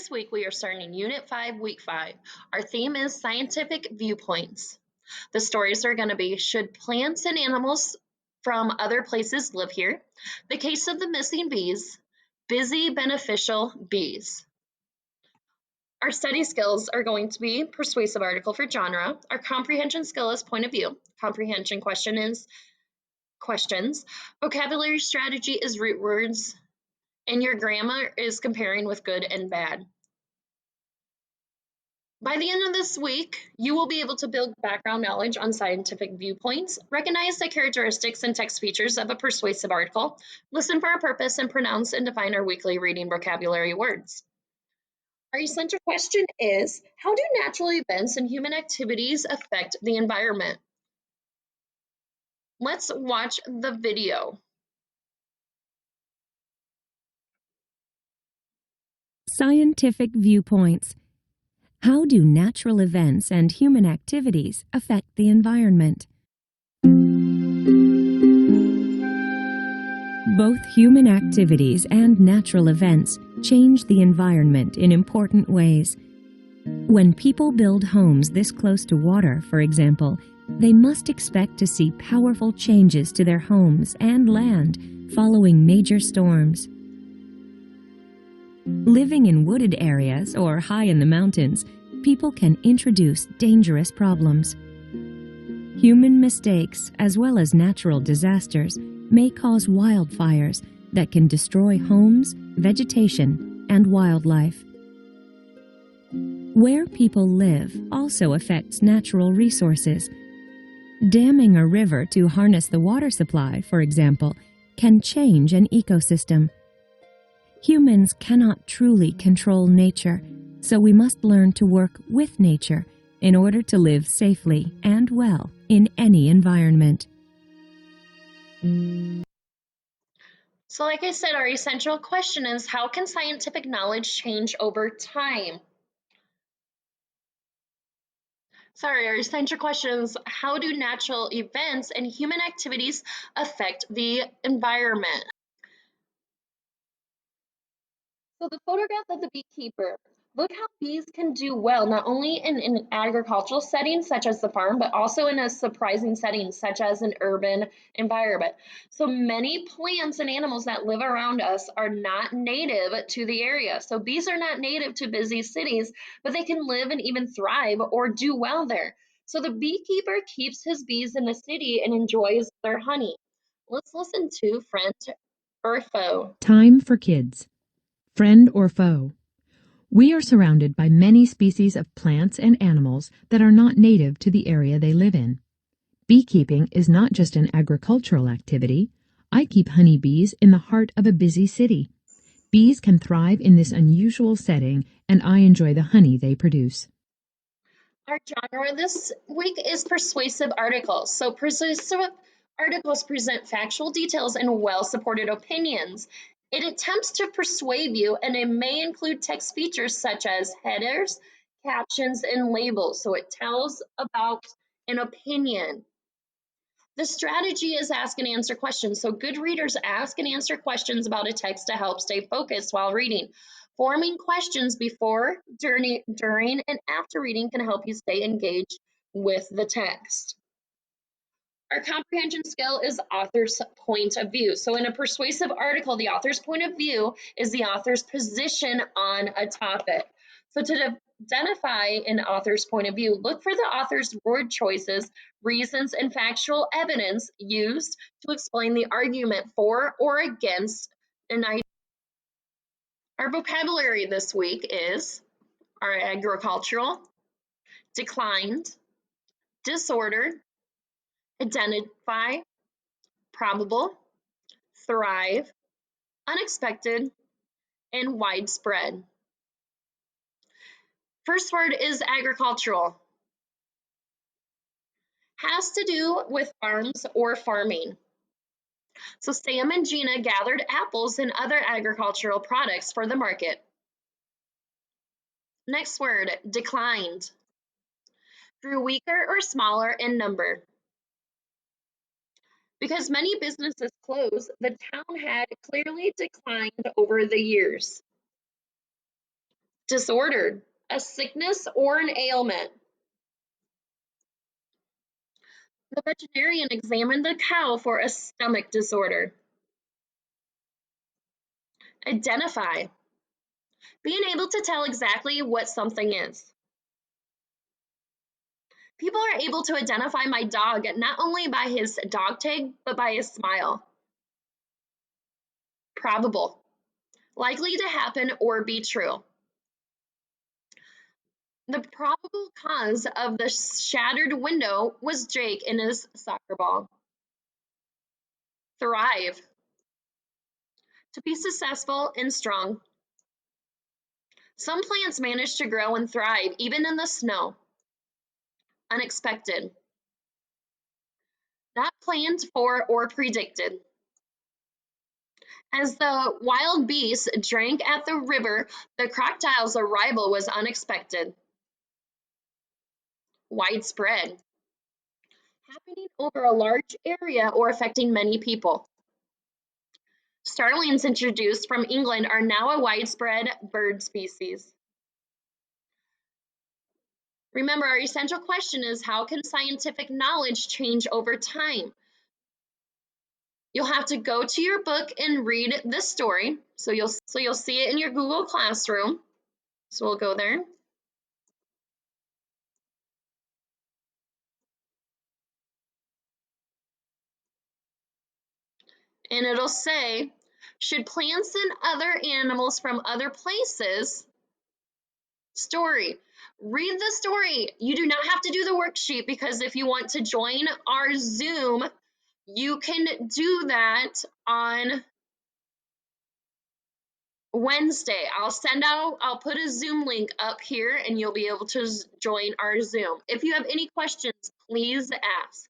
This week we are starting Unit 5, Week 5. Our theme is scientific viewpoints. The stories are going to be, should plants and animals from other places live here? The case of the missing bees, busy beneficial bees. Our study skills are going to be persuasive article for genre. Our comprehension skill is point of view. Comprehension question is questions. Vocabulary strategy is root words. And your grammar is comparing with good and bad. By the end of this week, you will be able to build background knowledge on scientific viewpoints, recognize the characteristics and text features of a persuasive article, listen for our purpose, and pronounce and define our weekly reading vocabulary words. Our essential question is, how do natural events and human activities affect the environment? Let's watch the video. Scientific viewpoints. How do natural events and human activities affect the environment? Both human activities and natural events change the environment in important ways. When people build homes this close to water, for example, they must expect to see powerful changes to their homes and land following major storms. Living in wooded areas or high in the mountains, people can introduce dangerous problems. Human mistakes, as well as natural disasters, may cause wildfires that can destroy homes, vegetation, and wildlife. Where people live also affects natural resources. Damming a river to harness the water supply, for example, can change an ecosystem. Humans cannot truly control nature, so we must learn to work with nature in order to live safely and well in any environment. So like I said, our essential question is, how can scientific knowledge change over time? Our essential question is, how do natural events and human activities affect the environment? So the photograph of the beekeeper. Look how bees can do well, not only in an agricultural setting, such as the farm, but also in a surprising setting, such as an urban environment. So many plants and animals that live around us are not native to the area. So bees are not native to busy cities, but they can live and even thrive or do well there. So the beekeeper keeps his bees in the city and enjoys their honey. Let's listen to friend or foe. Time for kids. Friend or foe. We are surrounded by many species of plants and animals that are not native to the area they live in. Beekeeping is not just an agricultural activity. I keep honeybees in the heart of a busy city. Bees can thrive in this unusual setting, and I enjoy the honey they produce. Our genre this week is persuasive articles. So persuasive articles present factual details and well-supported opinions. It attempts to persuade you, and it may include text features such as headers, captions, and labels. So it tells about an opinion. The strategy is ask and answer questions. So good readers ask and answer questions about a text to help stay focused while reading. Forming questions before, during, and after reading can help you stay engaged with the text. Our comprehension skill is author's point of view. So in a persuasive article, the author's point of view is the author's position on a topic. So to identify an author's point of view, look for the author's word choices, reasons, and factual evidence used to explain the argument for or against an idea. Our vocabulary this week is our agricultural, declined, disordered, identify, probable, thrive, unexpected, and widespread. First word is agricultural. Has to do with farms or farming. So Sam and Gina gathered apples and other agricultural products for the market. Next word, declined. Grew weaker or smaller in number. Because many businesses closed, the town had clearly declined over the years. Disordered, a sickness or an ailment. The veterinarian examined the cow for a stomach disorder. Identify, being able to tell exactly what something is. People are able to identify my dog not only by his dog tag, but by his smile. Probable, likely to happen or be true. The probable cause of the shattered window was Jake in his soccer ball. Thrive, to be successful and strong. Some plants manage to grow and thrive even in the snow. Unexpected, not planned for or predicted. As the wild beasts drank at the river, the crocodile's arrival was unexpected. Widespread, happening over a large area or affecting many people. Starlings introduced from England are now a widespread bird species. Remember, our essential question is, how can scientific knowledge change over time? You'll have to go to your book and read this story. So you'll see it in your Google Classroom. So we'll go there. And it'll say, should plants and other animals from other places? Story. Read the story. You do not have to do the worksheet, because if you want to join our Zoom, you can do that on Wednesday. I'll put a Zoom link up here and you'll be able to join our Zoom. If you have any questions, please ask.